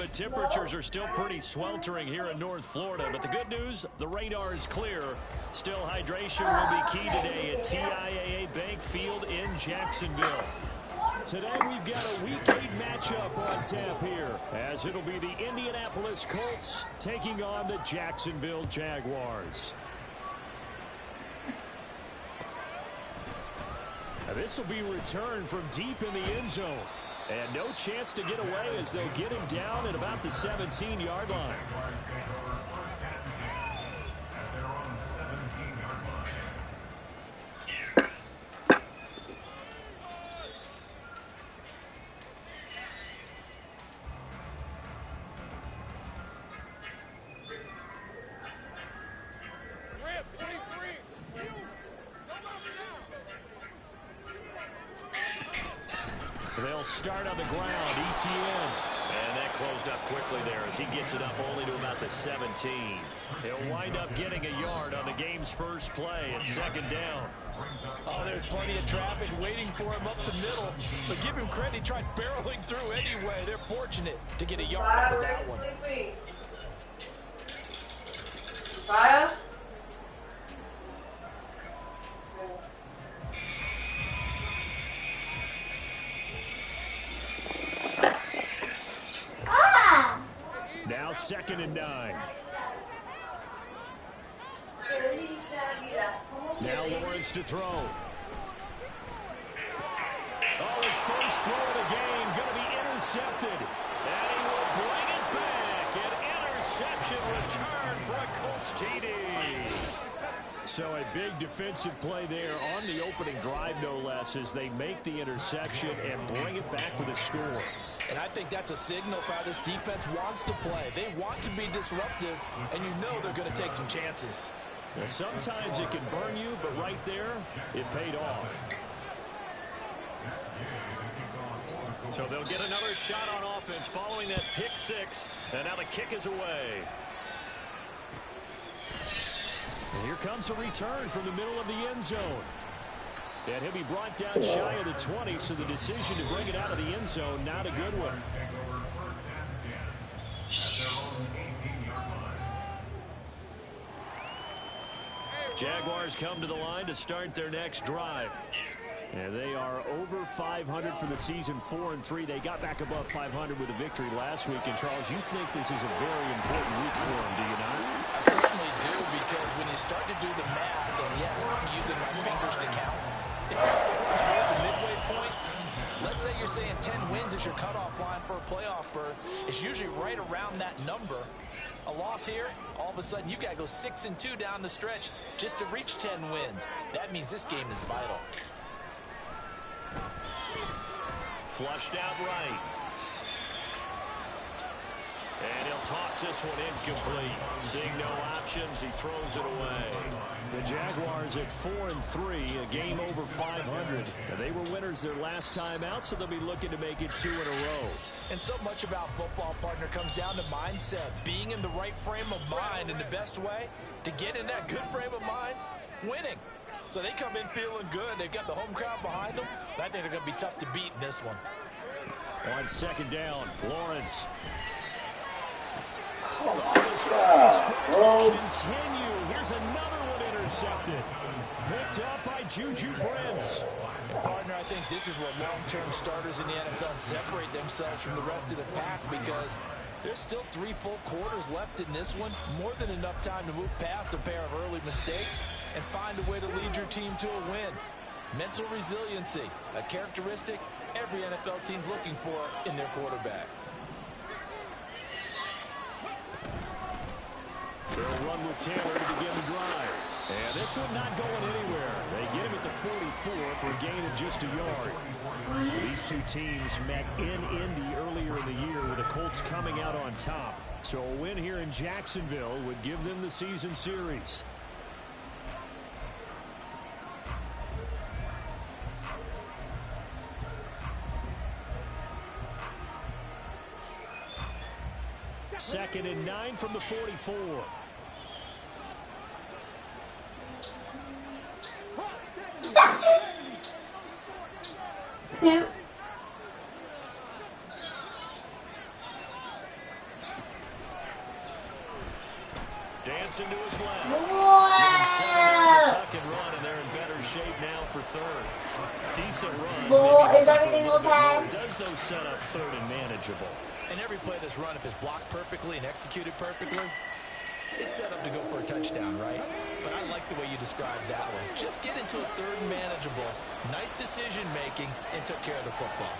but temperatures are still pretty sweltering here in North Florida. But the good news, the radar is clear. Still, hydration will be key today at TIAA Bank Field in Jacksonville. Today we've got a Week 8 matchup on tap here, as it'll be the Indianapolis Colts taking on the Jacksonville Jaguars. This will be returned from deep in the end zone. And no chance to get away as they'll get him down at about the 17-yard line. They'll start on the ground, ETN. And that closed up quickly there as he gets it up only to about the 17. He'll wind up getting a yard on the game's first play at second down. Oh, there's plenty of traffic waiting for him up the middle. But give him credit, he tried barreling through anyway. They're fortunate to get a yard out of that one. Fire. Now 2nd and 9. Now Lawrence to throw. Oh, his first throw of the game going to be intercepted. And he will bring it back. An interception return for a Colts TD. So a big defensive play there on the opening drive, no less, as they make the interception and bring it back for the score. And I think that's a signal for how this defense wants to play. They want to be disruptive, and you know they're going to take some chances. Well, sometimes it can burn you, but right there, it paid off. So they'll get another shot on offense following that pick six, and now the kick is away. And here comes a return from the middle of the end zone. And he'll be brought down shy of the 20, so the decision to bring it out of the end zone, not a good one. Jaguars come to the line to start their next drive. And they are over 500 for the season, 4-3. They got back above 500 with a victory last week. And, Charles, you think this is a very important week for them, do you not? I certainly do, because when you start to do the math, and yes, I'm using my fingers to count. If you're at the midway point, let's say you're saying 10 wins is your cutoff line for a playoff berth. It's usually right around that number. A loss here, all of a sudden you've got to go 6-2 down the stretch just to reach 10 wins. That means this game is vital. Flushed out right. And he'll toss this one incomplete. Seeing no options, he throws it away. The Jaguars at 4-3, a game over 500. They were winners their last time out, so they'll be looking to make it 2 in a row. And so much about football, partner, comes down to mindset. Being in the right frame of mind, and the best way to get in that good frame of mind, winning. So they come in feeling good. They've got the home crowd behind them. And I think they're going to be tough to beat in this one. On second down, Lawrence. Continue. Here's another one intercepted. Picked up by Juju Brents. And partner, I think this is where long-term starters in the NFL separate themselves from the rest of the pack, because there's still 3 full quarters left in this one. More than enough time to move past a pair of early mistakes and find a way to lead your team to a win. Mental resiliency, a characteristic every NFL team's looking for in their quarterback. They'll run with Taylor to begin the drive. And this one not going anywhere. They get him at the 44 for a gain of just a yard. These two teams met in Indy earlier in the year, with the Colts coming out on top. So a win here in Jacksonville would give them the season series. Second and 9 from the 44. Yeah. Dancing to his left. Give him 7 down to tuck and run, and they're in better shape now for third. Decent run. Is everything okay? Does those set up third and manageable? And every play of this run, if it's blocked perfectly and executed perfectly, it's set up to go for a touchdown, right? But I like the way you described that one. Just get into a third and manageable, nice decision-making, and took care of the football.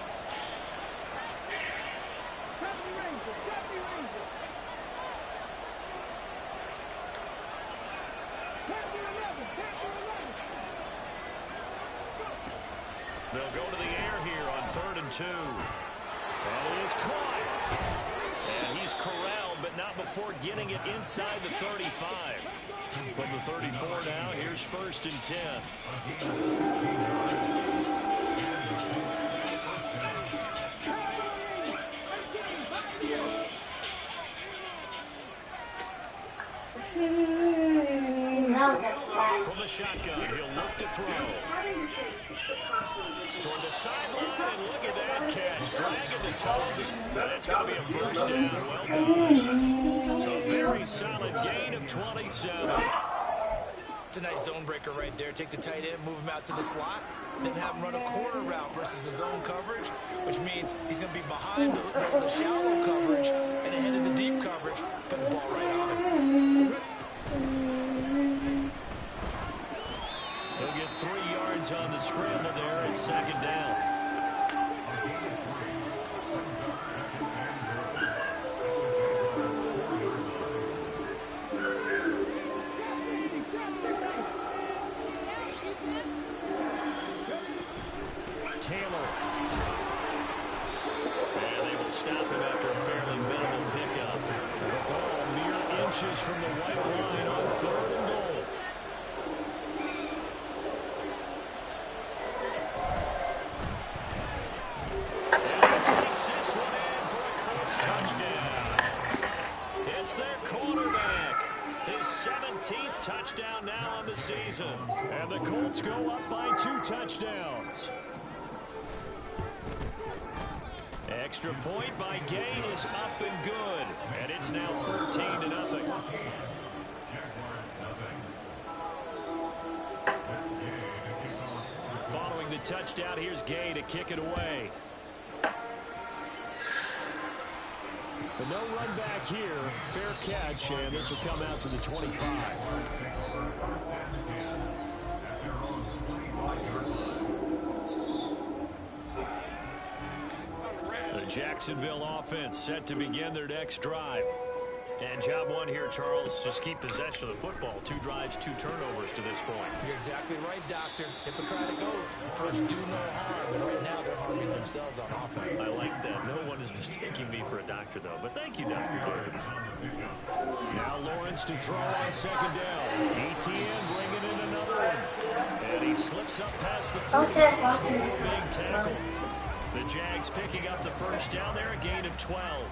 They'll go to the air here on 3rd and 2. And it is caught. And he's corralled, but not before getting it inside the 35. From the 34 now, here's 1st and 10. From the shotgun, he'll look to throw. Toward the sideline, and look at that catch. Dragging the toes. That's going to be a first down. Well done. A very solid gain of 27. It's a nice zone breaker right there. Take the tight end, move him out to the slot, then have him run a corner route versus the zone coverage, which means he's going to be behind the shallow coverage and ahead of the deep coverage. Put the ball right on him. He'll get 3 yards on the scramble there at 2nd down. Taylor. And they will stop him after a fairly minimal pickup. The ball mere inches from the white line on 3rd and goal. It's their quarterback. His 17th touchdown now on the season. And the Colts go up by 2 touchdowns. Extra point by Gain is up and good. And it's now 14-0. Following the touchdown, here's Gay to kick it away. But no run back here. Fair catch, and this will come out to the 25. The Jacksonville offense set to begin their next drive. And job one here, Charles, just keep possession of the football. 2 drives, 2 turnovers to this point. You're exactly right, Doctor. Hippocratic oath. First, do no harm. And right now, they're harming themselves on offense. I like that. No one is mistaking me for a doctor, though. But thank you, Dr. Davis. Now Lawrence to throw on 2nd down. ETN bringing in another one. And he slips up past the 45 before being tackled. The Jags picking up the first down there, a gain of 12.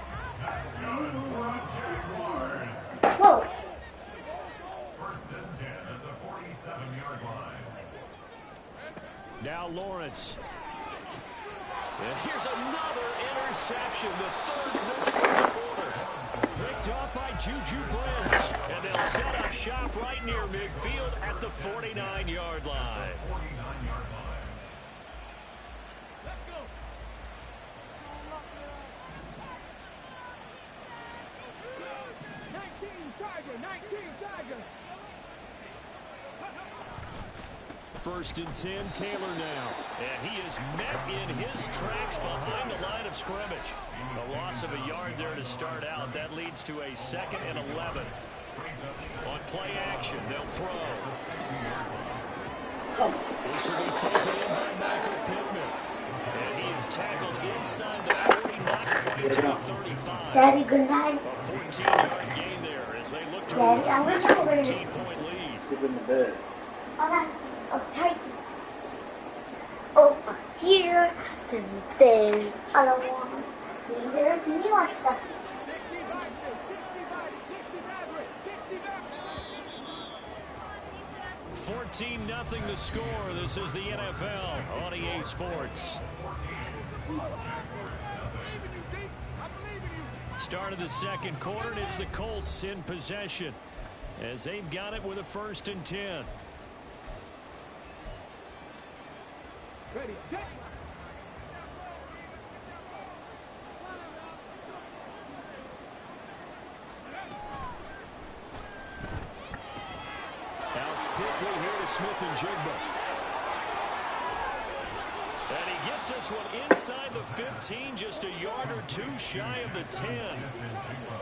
Whoa. 1st and 10 at the 47-yard line. Now Lawrence. And here's another interception, the 3rd of this first quarter. Picked up by Juju Brents. And they'll set up shop right near midfield at the 49-yard line. First and 10, Taylor now. And he is met in his tracks behind the line of scrimmage. A loss of a yard there to start out. That leads to a 2nd and 11. On play action, they'll throw. This will be taken in by Michael Pittman. And he is tackled inside the 49-22-35. Daddy, good night. A 14-yard gain there as they look to Daddy, a I'm going to go over this. 14-point lead. Sleep in the bed. Alright, okay. Over here, then there's other one. Then there's more stuff. $14-0 the score. This is the NFL on EA Sports. Start of the second quarter, and it's the Colts in possession. as they've got it with a 1st and 10. Ready, set. Out quickly here to Smith and Jigba. And he gets this one inside the 15, just a yard or two shy of the 10.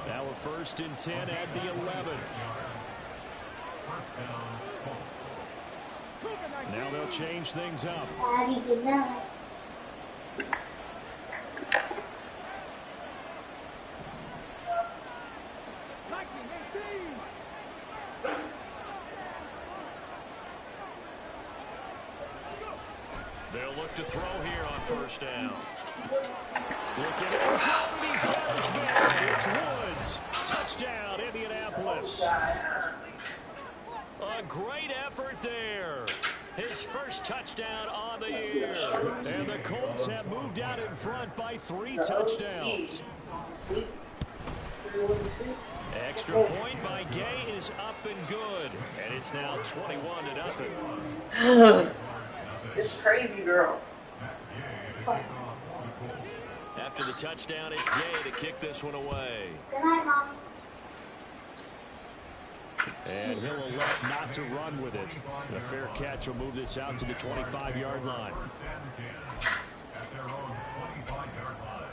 Now a 1st and 10 at the 11. Now they'll change things up. Daddy, good night. They'll look to throw here on 1st down. Looking at the zone. He's got his man. It's Woods. Touchdown, Indianapolis. A great effort there. His first touchdown on the year. And the Colts have moved out in front by 3 touchdowns. Extra point by Gay is up and good. And it's now 21-0. This crazy girl. After the touchdown, it's Gay to kick this one away. Good night, Mom. And he'll elect not to run with it. The fair catch will move this out to the 25-yard line. At their own 25-yard line.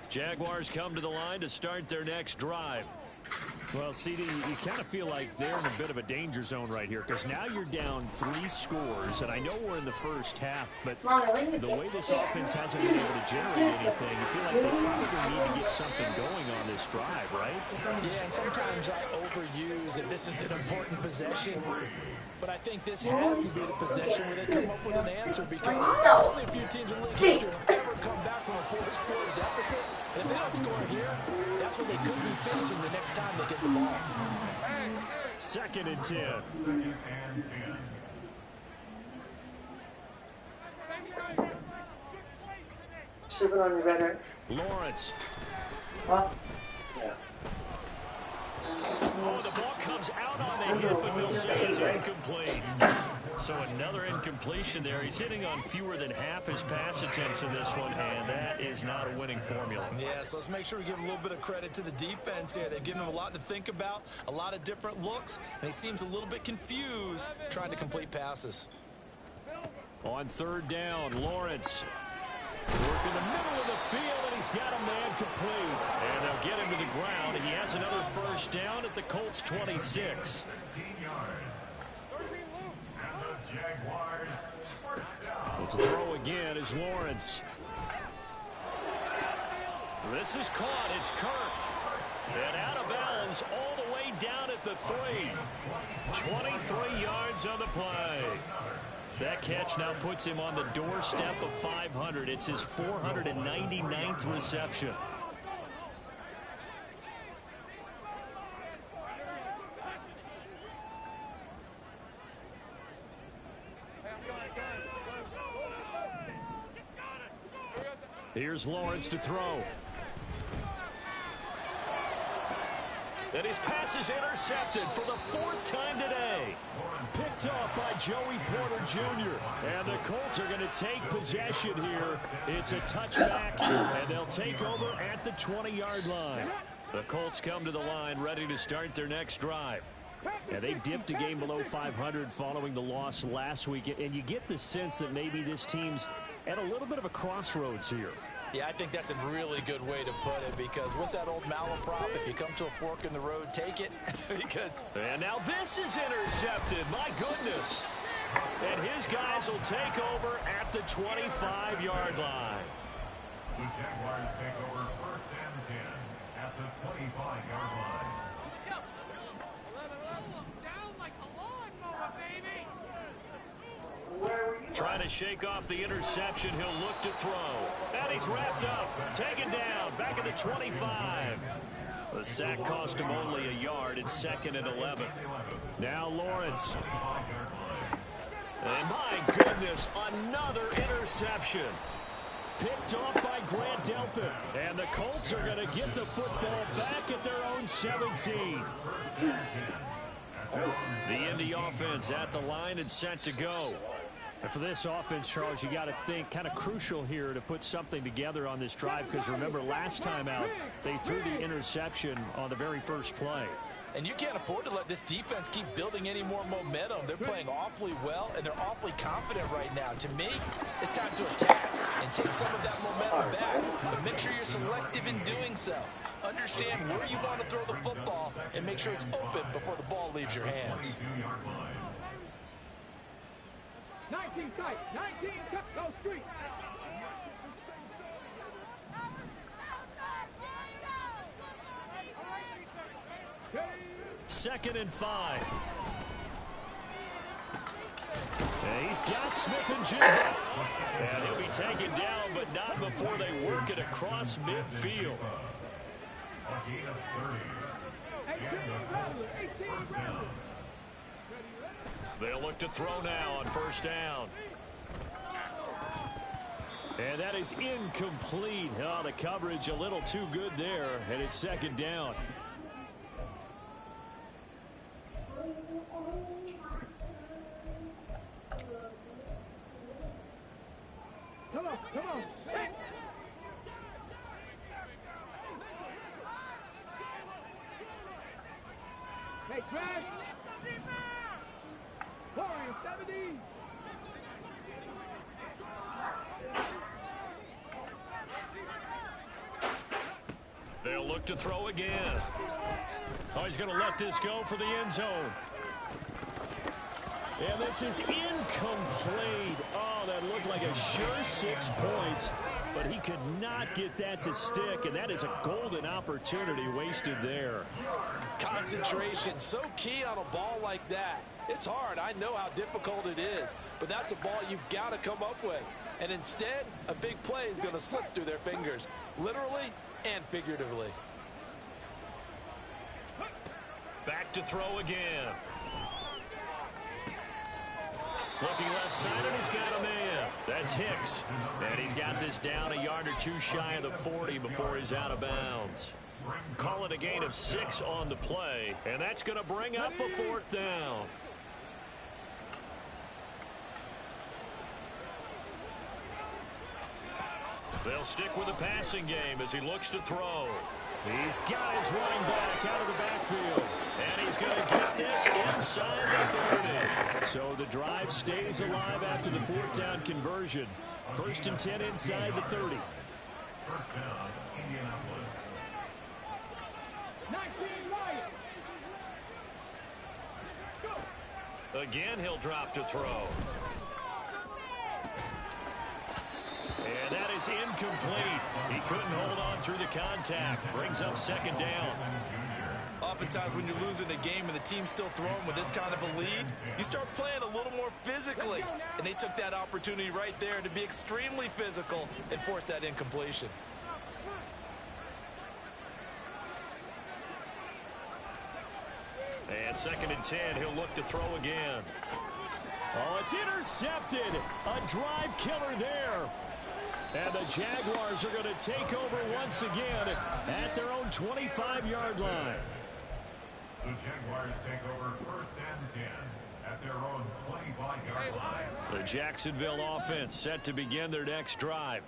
Jaguars come to the line to start their next drive. Well, CD, you kind of feel like they're in a bit of a danger zone right here because now you're down 3 scores, and I know we're in the first half, but the way this offense hasn't been able to generate anything, you feel like they probably need to get something going on this drive, right? Yeah, and sometimes I overuse it. This is an important possession. But I think this has to be the possession where they come up with an answer because only a few teams in league history have ever come back from a 4-score deficit. And if they don't score here, that's what they could be facing the next time they get the ball. 2nd and 10. 2nd and 10. Shipping on your better. Lawrence. Huh? Yeah. Oh, the ball comes out on the hit, but they'll say it's incomplete. So another incompletion there. He's hitting on fewer than half his pass attempts in this one, and that is not a winning formula. Yeah, so let's make sure we give a little bit of credit to the defense here. They've given him a lot to think about, a lot of different looks, and he seems a little bit confused trying to complete passes. On 3rd down, Lawrence. Work in the middle of the field, and he's got a man complete. And they'll get him to the ground. He has another 1st down at the Colts 26. 16 yards. And the Jaguars 1st down. To throw again is Lawrence. This is caught. It's Kirk. And out of bounds all the way down at the 3. 23 yards on the play. That catch now puts him on the doorstep of 500. It's his 499th reception. Here's Lawrence to throw. And his pass is intercepted for the 4th time today. Picked off by Joey Porter Jr. And the Colts are going to take possession here. It's a touchback, and they'll take over at the 20-yard line. The Colts come to the line ready to start their next drive. And they dipped a game below 500 following the loss last week. And you get the sense that maybe this team's at a little bit of a crossroads here. Yeah, I think that's a really good way to put it because what's that old malaprop? If you come to a fork in the road, take it. And now this is intercepted. My goodness. And his guys will take over at the 25-yard line. The Jaguars take over 1st and 10 at the 25-yard line. Trying to shake off the interception. He'll look to throw. And he's wrapped up. Taken down. Back at the 25. The sack cost him only a yard. It's 2nd and 11. Now Lawrence. And my goodness, another interception. Picked off by Grant Delpit. And the Colts are going to get the football back at their own 17. The Indy offense at the line and set to go. And for this offense, Charles, you got to think kind of crucial here to put something together on this drive, because remember last time out they threw the interception on the very first play. And you can't afford to let this defense keep building any more momentum. They're playing awfully well, and they're awfully confident right now. To me, it's time to attack and take some of that momentum back. But make sure you're selective in doing so. Understand where you want to throw the football and make sure it's open before the ball leaves your hands. 19 tight, 19 cut, go street. Second and 5. And he's got Smith and Jigba. And he'll be taken down, but not before they work it across midfield. They'll look to throw now on first down. And that is incomplete. Oh, the coverage a little too good there, and it's second down. Come on, come on. Hey, Crash. 70. They'll look to throw again. Oh, he's going to let this go for the end zone. And this is incomplete. Oh, that looked like a sure 6 points, but he could not get that to stick, and that is a golden opportunity wasted there. Concentration, so key on a ball like that. It's hard. I know how difficult it is, but that's a ball you've got to come up with. And instead, a big play is going to slip through their fingers, literally and figuratively. Back to throw again. Looking left side, and he's got a man. That's Hicks. And he's got this down a yard or two shy of the 40 before he's out of bounds. Call it a gain of 6 on the play, and that's going to bring up a 4th down. They'll stick with the passing game as he looks to throw. He's got his running back out of the backfield. And he's going to get this inside the 30. So the drive stays alive after the 4th down conversion. 1st and 10 inside the 30. First down, Indianapolis. 19 Wyatt. Go. Again, he'll drop to throw. And that is incomplete. He couldn't hold on through the contact. Brings up 2nd down. Oftentimes when you're losing a game and the team's still throwing with this kind of a lead, you start playing a little more physically. And they took that opportunity right there to be extremely physical and force that incompletion. And 2nd and 10, he'll look to throw again. Oh, it's intercepted. A drive killer there. And the Jaguars are going to take over once again at their own 25-yard line. The Jaguars take over 1st and 10 at their own 25-yard line. The Jacksonville offense set to begin their next drive.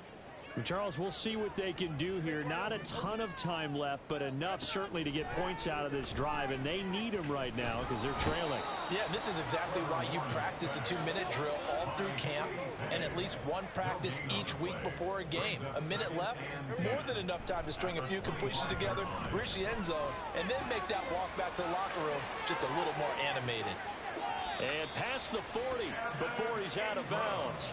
Charles, we'll see what they can do here. Not a ton of time left, but enough certainly to get points out of this drive, and they need them right now because they're trailing. Yeah, this is exactly why you practice a 2-minute drill all through camp and at least one practice each week before a game. A minute left, more than enough time to string a few completions together, reach the end zone, and then make that walk back to the locker room just a little more animated. And past the 40 before he's out of bounds.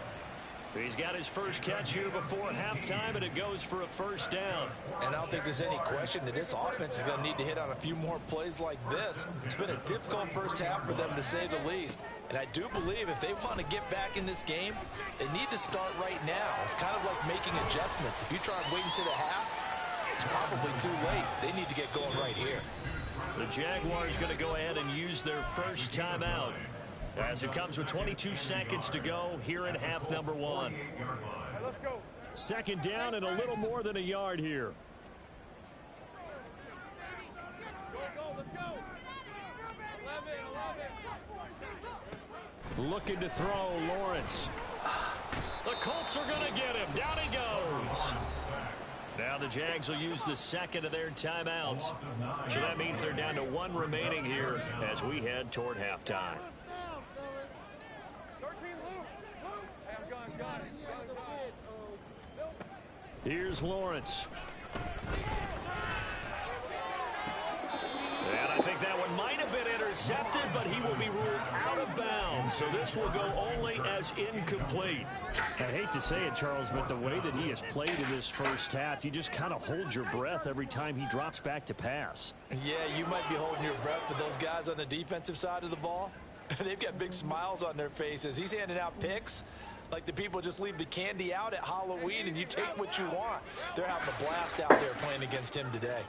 He's got his first catch here before halftime, and it goes for a 1st down. And I don't think there's any question that this offense is going to need to hit on a few more plays like this. It's been a difficult first half for them, to say the least. And I do believe if they want to get back in this game, they need to start right now. It's kind of like making adjustments. If you try and wait until the half, it's probably too late. They need to get going right here. The Jaguars going to go ahead and use their first timeout, as it comes with 22 seconds to go here in half number 1. Let's go. Second down and a little more than a yard here. Looking to throw, Lawrence. The Colts are going to get him. Down he goes. Now the Jags will use the second of their timeouts. So that means they're down to one remaining here as we head toward halftime. Here's Lawrence. And I think that one might have been intercepted, but he will be ruled out of bounds. So this will go only as incomplete. I hate to say it, Charles, but the way that he has played in this first half, you just kind of hold your breath every time he drops back to pass. Yeah, you might be holding your breath, but those guys on the defensive side of the ball, they've got big smiles on their faces. He's handing out picks like the people just leave the candy out at Halloween and you take what you want. They're having a blast out there playing against him today.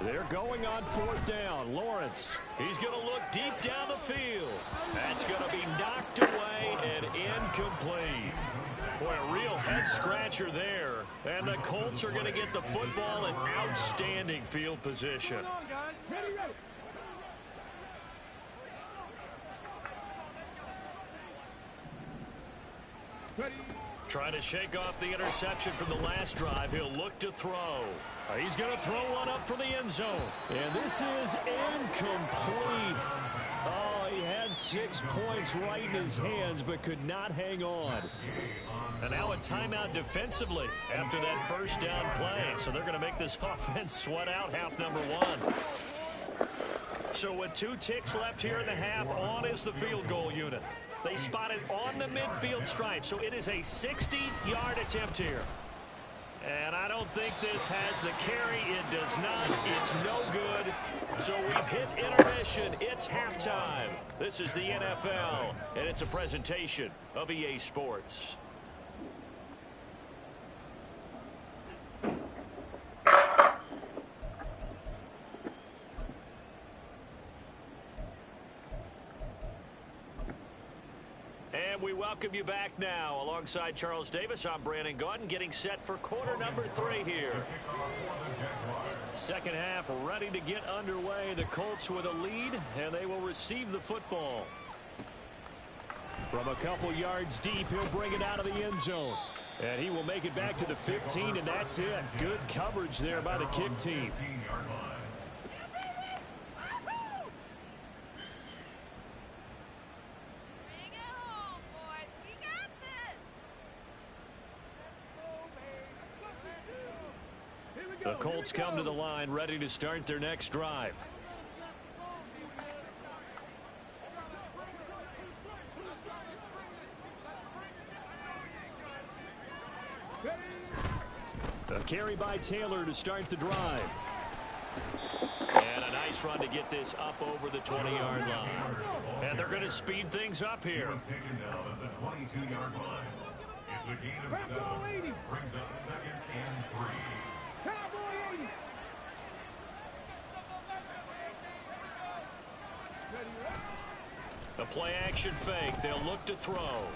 They're going on fourth down. Lawrence, he's going to look deep down the field. That's going to be knocked away and incomplete. Boy, a real head-scratcher there. And the Colts are going to get the football in outstanding field position. Trying to shake off the interception from the last drive. He'll look to throw. He's going to throw one up for the end zone. And this is incomplete. Oh, he had 6 points right in his hands, but could not hang on. And now a timeout defensively after that first down play. So they're going to make this offense sweat out half number one. So with 2 ticks left here in the half, on is the field goal unit. They spot it on the midfield stripe, so it is a 60-yard attempt here. And I don't think this has the carry. It does not. It's no good. So we've hit intermission. It's halftime. This is the NFL, and it's a presentation of EA Sports. And we welcome you back now. Alongside Charles Davis, I'm Brandon Gaudin, getting set for quarter number 3 here. Second half ready to get underway. The Colts with a lead, and they will receive the football. From a couple yards deep, he'll bring it out of the end zone. And he will make it back to the 15, and that's it. Good coverage there by the kick team. The Colts come to the line ready to start their next drive. A carry by Taylor to start the drive. And a nice run to get this up over the 20-yard line. And they're going to speed things up here. Taken down at the 22-yard line. It's a gain of 7. Brings up 2nd and 3. The play-action fake. They'll look to throw.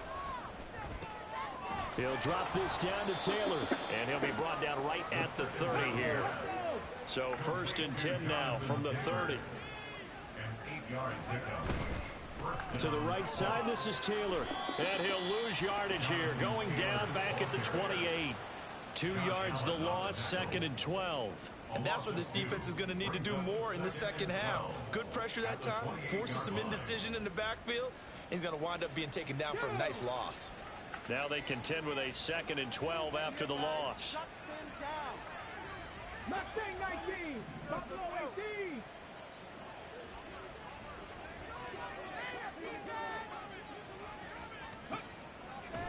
He'll drop this down to Taylor, and he'll be brought down right at the 30 here. So 1st and 10 now from the 30. An 8-yard pickup. To the right side, this is Taylor. And he'll lose yardage here, going down back at the 28. 2 yards the loss, 2nd and 12. And that's what this defense is going to need to do more in the second half. Good pressure that time, forces some indecision in the backfield. He's going to wind up being taken down for a nice loss. Now they contend with a 2nd and 12 after the loss. Mustang 19, Buffalo 18.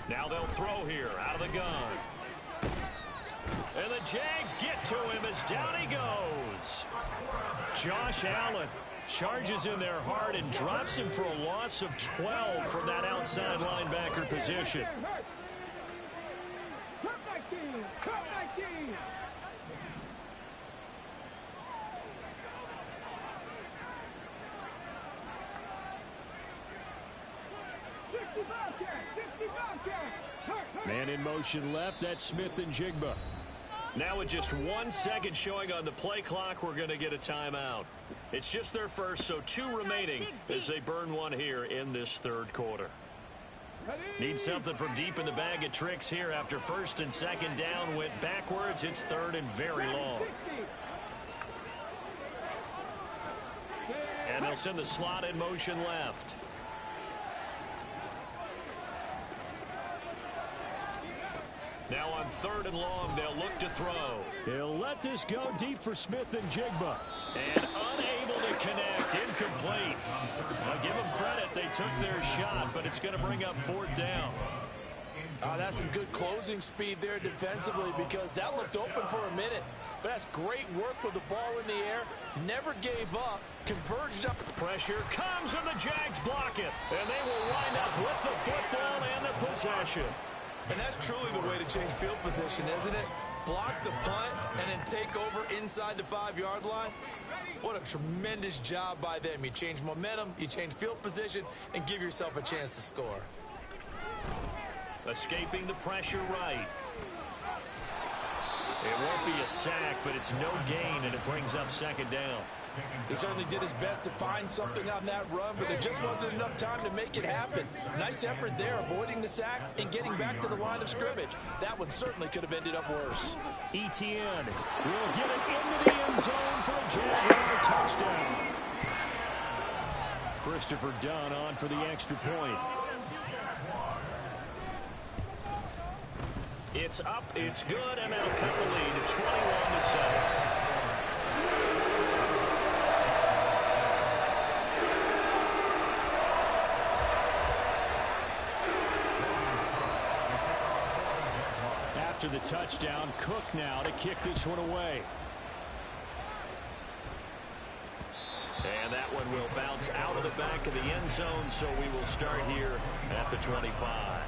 Now they'll throw here out of the gun. And the Jags get to him as down he goes. Josh Allen charges in there hard and drops him for a loss of 12 from that outside linebacker position. 19. Come 19. Man in motion left. That's Smith and Jigba. Now with just 1 second showing on the play clock, we're going to get a timeout. It's just their first, so 2 remaining as they burn one here in this third quarter. Need something from deep in the bag of tricks here after first and second down went backwards. It's third and very long. And they'll send the slot in motion left. Now on third and long, they'll look to throw. He'll let this go deep for Smith and Jigba. And unable to connect, incomplete. I'll give them credit, they took their shot, but it's going to bring up fourth down. That's some good closing speed there defensively because that looked open for a minute. But that's great work with the ball in the air. Never gave up. Converged up. Pressure comes and the Jags block it. And they will wind up with the football and the possession. And that's truly the way to change field position, isn't it? Block the punt and then take over inside the 5-yard line. What a tremendous job by them. You change momentum, you change field position, and give yourself a chance to score. Escaping the pressure right. It won't be a sack, but it's no gain, and it brings up second down. He certainly did his best to find something on that run, but there just wasn't enough time to make it happen. Nice effort there, avoiding the sack and getting back to the line of scrimmage. That one certainly could have ended up worse. Etienne will get it into the end zone for a Jaguar touchdown. Christopher Dunn on for the extra point. It's up, it's good, and that'll cut the lead to 21-7. After the touchdown, Cook now to kick this one away. And that one will bounce out of the back of the end zone, so we will start here at the 25.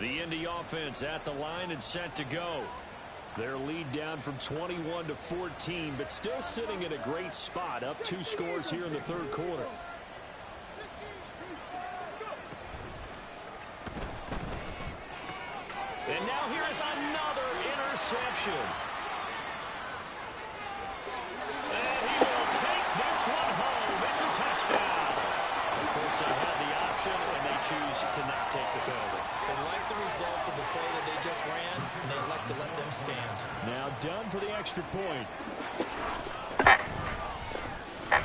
The Indy offense at the line and set to go. Their lead down from 21 to 14, but still sitting in a great spot, up 2 scores here in the third quarter. And now here is another interception. And he will take this one home. It's a touchdown. Of course, they had the option, and they choose to not take the penalty. They like the results of the play that they just ran, and they like to let them stand. Now done for the extra point.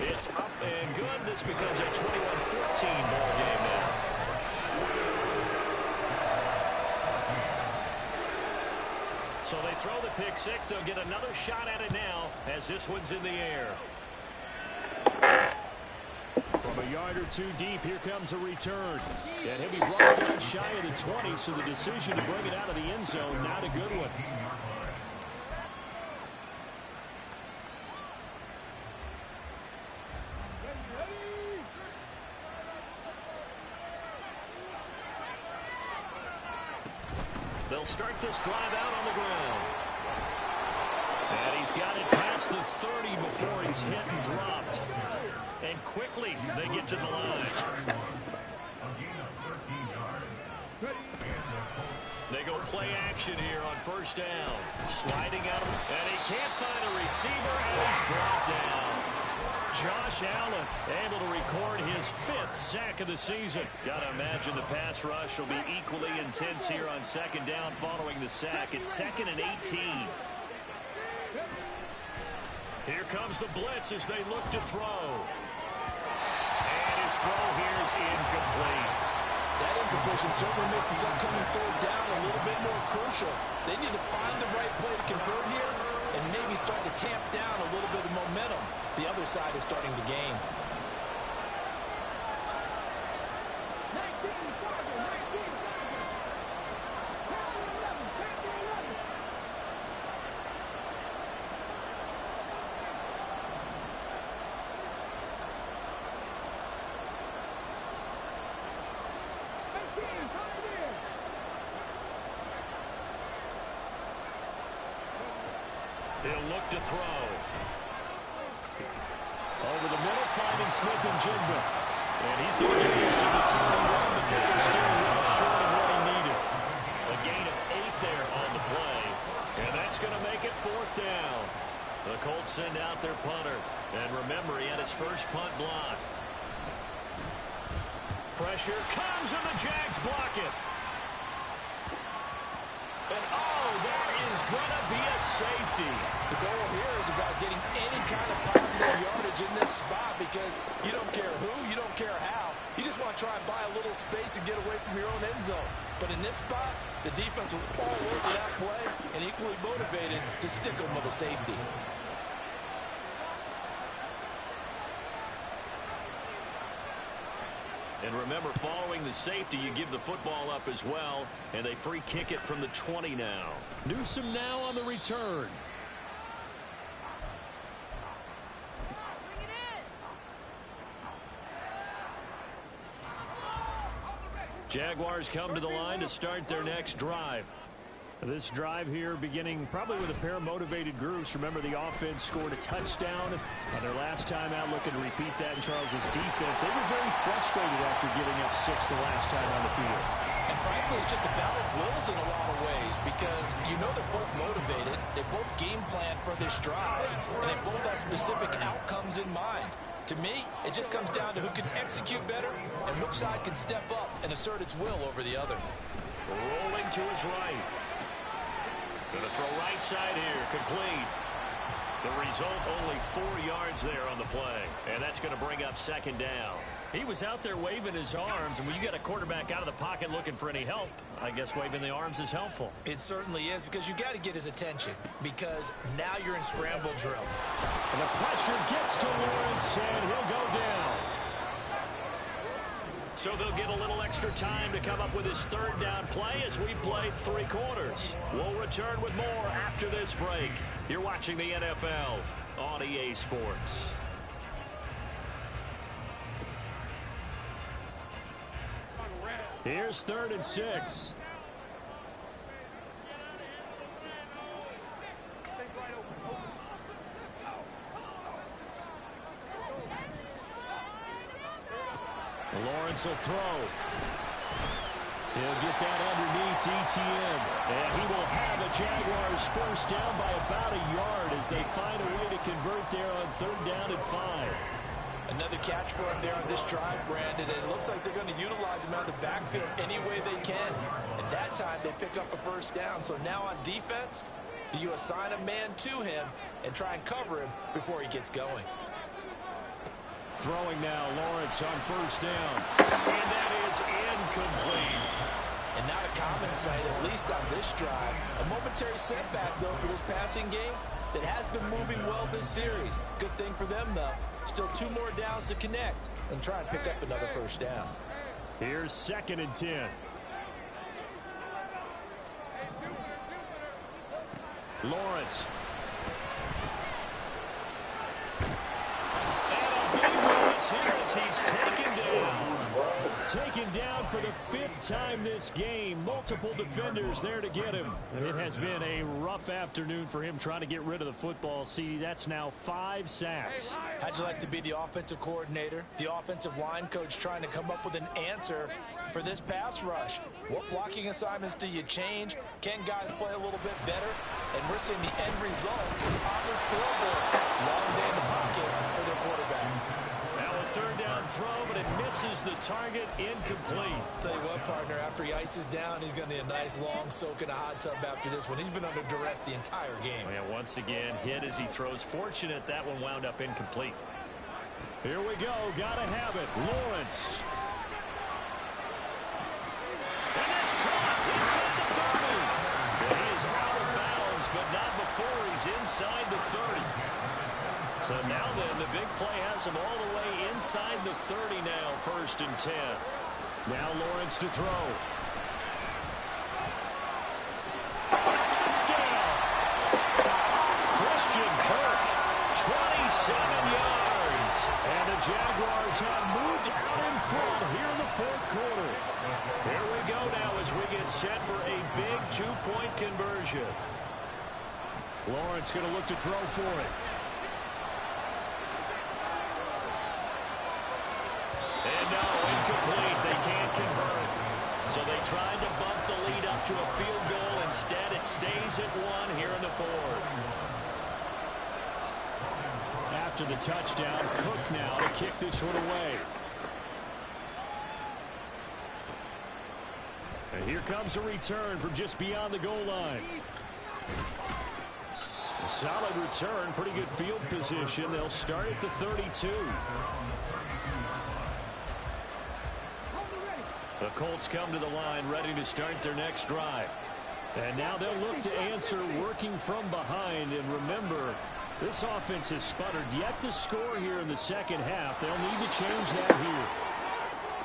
It's up and good. This becomes a 21-14 ball game now. So they throw the pick six. They'll get another shot at it now as this one's in the air. From a yard or 2 deep, here comes a return. And he'll be brought down shy of the 20, so the decision to bring it out of the end zone, not a good one. They'll start this drive out on the ground. And he's got it past the 30 before he's hit and dropped. And quickly, they get to the line. They go play action here on first down. Sliding out, and he can't find a receiver, and he's brought down. Josh Allen able to record his 5th sack of the season. Got to imagine the pass rush will be equally intense here on second down following the sack. It's 2nd and 18. Here comes the blitz as they look to throw. And his throw here is incomplete. That incompletion certainly makes this upcoming third down a little bit more crucial. They need to find the right play to convert here and maybe start to tamp down a little bit of momentum. The other side is starting to gain. He'll look to throw. Over the middle, finding Smith and Jigba. And he's going to get this to the 31, but that is still well short of what he needed. A gain of 8 there on the play. And that's going to make it 4th down. The Colts send out their punter. And remember, he had his first punt blocked. Pressure comes, and the Jags block it. And, oh, that is going to be a safety. The goal here is about getting any kind of positive yardage in this spot because you don't care who, you don't care how. You just want to try and buy a little space and get away from your own end zone. But in this spot, the defense was all over that play and equally motivated to stick them with a safety. And remember, following the safety, you give the football up as well, and they free kick it from the 20 now. Newsome now on the return. Jaguars come to the line to start their next drive. This drive here beginning probably with a pair of motivated groups. Remember, the offense scored a touchdown on their last time out, looking to repeat that in Charles's defense. They were very frustrated after giving up 6 the last time on the field. And frankly, it's just a battle of wills in a lot of ways because you know they're both motivated, they both game plan for this drive, and they both have specific outcomes in mind. To me, it just comes down to who can execute better and which side can step up and assert its will over the other. Rolling to his right. Going to throw right side here, complete. The result, only 4 yards there on the play. And that's going to bring up 2nd down. He was out there waving his arms, and when you get a quarterback out of the pocket looking for any help, I guess waving the arms is helpful. It certainly is because you got to get his attention because now you're in scramble drill. And the pressure gets to Lawrence, and he'll go down. So they'll get a little extra time to come up with his 3rd down play as we played 3 quarters. We'll return with more after this break. You're watching the NFL on EA Sports. Here's 3rd and 6. Lawrence will throw. He'll get that underneath ETN. And he will have a Jaguars 1st down by about a yard as they find a way to convert there on 3rd down and 5. Another catch for him there on this drive, Brandon, and it looks like they're going to utilize him out of the backfield any way they can. At that time, they pick up a 1st down. So now on defense, do you assign a man to him and try and cover him before he gets going? Throwing now, Lawrence on 1st down. And that is incomplete. And not a common sight, at least on this drive. A momentary setback, though, for this passing game that has been moving well this series. Good thing for them, though. Still 2 more downs to connect and try and pick up another 1st down. Here's 2nd and 10. Lawrence. Here as he's taken down. Taken down for the 5th time this game. Multiple defenders there to get him. And it has been a rough afternoon for him trying to get rid of the football. See, that's now 5 sacks. How'd you like to be the offensive coordinator, the offensive line coach trying to come up with an answer for this pass rush? What blocking assignments do you change? Can guys play a little bit better? And we're seeing the end result on the scoreboard. Long day in the pocket for their quarterback. 3rd down throw, but it misses the target, incomplete. Tell you what, partner, after he ices down, he's going to need a nice long soak in a hot tub after this one. He's been under duress the entire game. Oh, yeah, once again, hit as he throws. Fortunate that one wound up incomplete. Here we go. Got to have it. Lawrence. And that's caught inside the 30. And he is out of bounds, but not before he's inside the 30. So now then, the big play has him all the way inside the 30 now, 1st and 10. Now Lawrence to throw. Touchdown! Christian Kirk, 27 yards. And the Jaguars have moved out in front here in the 4th quarter. Here we go now as we get set for a big 2-point conversion. Lawrence going to look to throw for it. And no, incomplete. They can't convert. So they tried to bump the lead up to a field goal. Instead, it stays at 1 here in the fourth. After the touchdown, Cook now to kick this one away. And here comes a return from just beyond the goal line. A solid return, pretty good field position. They'll start at the 32. The Colts come to the line ready to start their next drive. And now they'll look to answer working from behind. And remember, this offense has sputtered yet to score here in the second half. They'll need to change that here.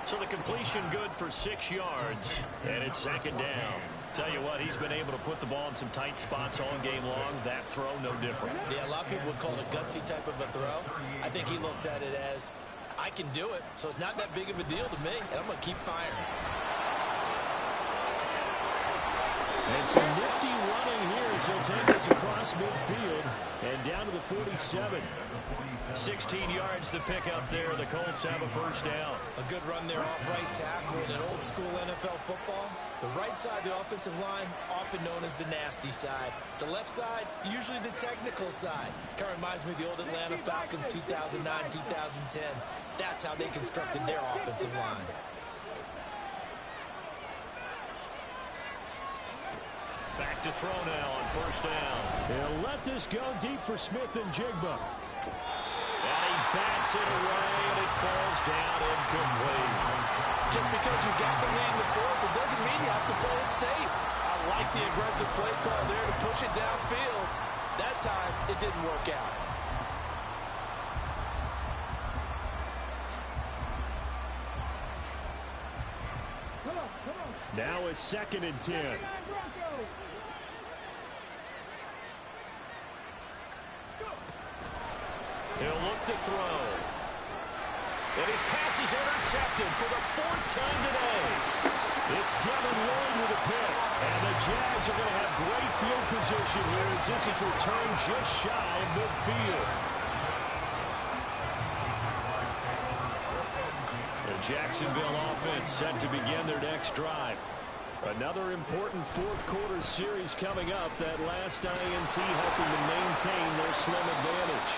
So the completion good for 6 yards. And it's second down. Tell you what, he's been able to put the ball in some tight spots all game long. That throw, no different. Yeah, a lot of people would call it a gutsy type of a throw. I think he looks at it as, I can do it, so it's not that big of a deal to me, and I'm going to keep firing. And some nifty running here as he'll take this across midfield and down to the 47. 16 yards to pick up there. The Colts have a first down. A good run there off right tackle in an old school NFL football. The right side of the offensive line, often known as the nasty side. The left side, usually the technical side. Kind of reminds me of the old Atlanta Falcons 2009, 2010. That's how they constructed their offensive line. Back to throw now on first down. He'll let this go deep for Smith and Jigba. And he bats it away, and it falls down incomplete. Just because you got the lead in the fourth, it doesn't mean you have to play it safe. I like the aggressive play call there to push it downfield. That time, it didn't work out. Now it's 2nd and 10. He'll look to throw. And his pass is intercepted for the 4th time today. It's Devin Lloyd with a pick. And the Jags are going to have great field position here as this is returned just shy of midfield. The Jacksonville offense set to begin their next drive. Another important fourth-quarter series coming up. That last INT helping to maintain their slim advantage.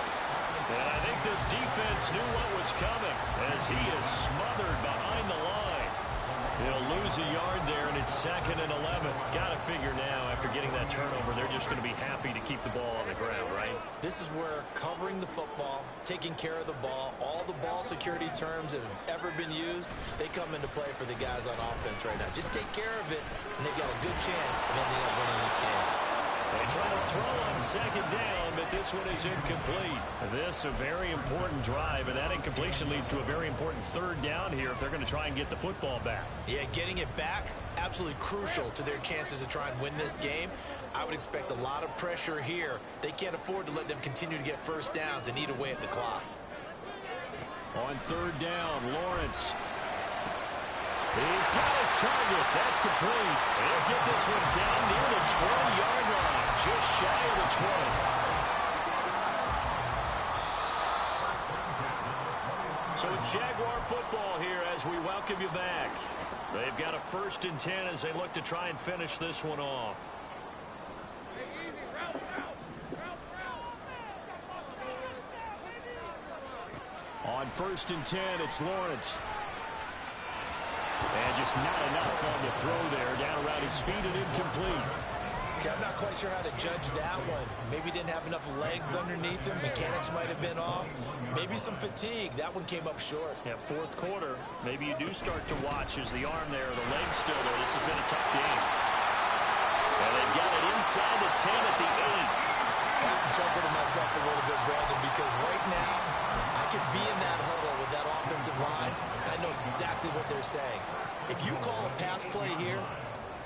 And I think this defense knew what was coming as he is smothered behind the line. He'll lose a yard there, and it's 2nd and 11. Got to figure now, after getting that turnover, they're just going to be happy to keep the ball on the ground, right? This is where covering the football, taking care of the ball, all the ball security terms that have ever been used, they come into play for the guys on offense right now. Just take care of it, and they've got a good chance of ending up winning this game. They try to throw on 2nd down, but this one is incomplete. This a very important drive, and that incompletion leads to a very important 3rd down here if they're going to try and get the football back. Yeah, getting it back, absolutely crucial to their chances to try and win this game. I would expect a lot of pressure here. They can't afford to let them continue to get first downs and eat away at the clock. On 3rd down, Lawrence. He's got his target. That's complete. He'll get this one down near the 20-yard line, just shy of the 20. So it's Jaguar football here as we welcome you back. They've got a 1st and 10 as they look to try and finish this one off. On 1st and 10, it's Lawrence. And just not enough on the throw there. Down around his feet and incomplete. Okay, I'm not quite sure how to judge that one. Maybe didn't have enough legs underneath him. Mechanics might have been off. Maybe some fatigue. That one came up short. Yeah, 4th quarter. Maybe you do start to watch as the arm there, the leg's still there. This has been a tough game. And they've got it inside the 10 at the 8. I have to chuckle to myself a little bit, Brandon, because right now I could be in that huddle with that offensive line, and I know exactly what they're saying. If you call a pass play here,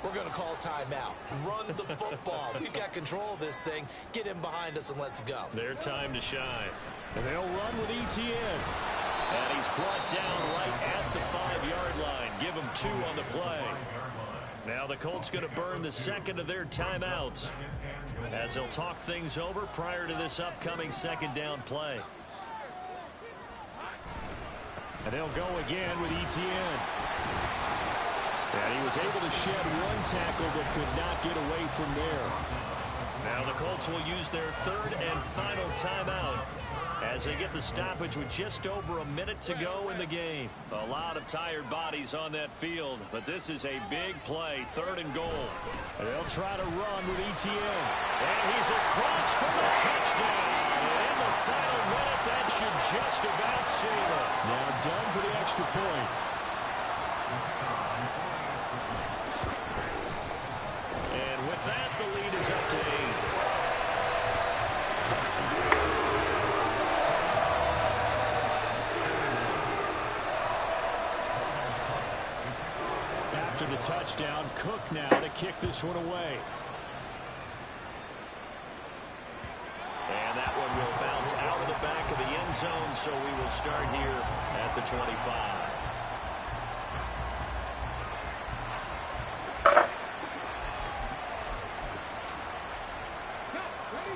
we're going to call timeout. Run the football. We've got control of this thing. Get in behind us and let's go. Their time to shine. And they'll run with ETN. And he's brought down right at the 5-yard line. Give him 2 on the play. Now the Colts going to burn the second of their timeouts as they'll talk things over prior to this upcoming second down play. And they'll go again with Etienne. And he was able to shed one tackle but could not get away from there. Now the Colts will use their third and final timeout as they get the stoppage with just over a minute to go in the game. A lot of tired bodies on that field, but this is a big play, third and goal. And they'll try to run with Etienne. And he's across for the touchdown. And in the final minute, that should just about seal it. Now done for the extra point. And with that, the lead is up to 8. After the touchdown, Cook now to kick this one away. And that one will bounce out of the back of the end zone, so we will start here at the 25.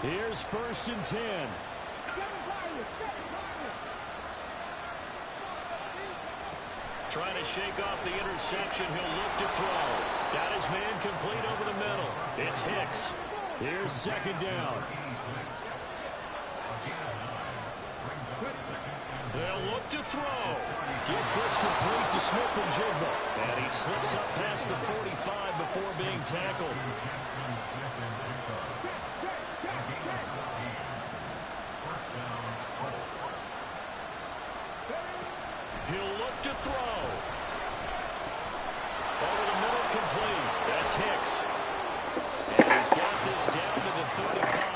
Here's 1st and 10. Trying to shake off the interception. He'll look to throw. Got his man complete over the middle. It's Hicks. Here's 2nd down. They'll look to throw. Gets this complete to Smith-Njigba. And he slips up past the 45 before being tackled. He'll look to throw. Over the middle, complete. That's Hicks. And he's got this down to the 35.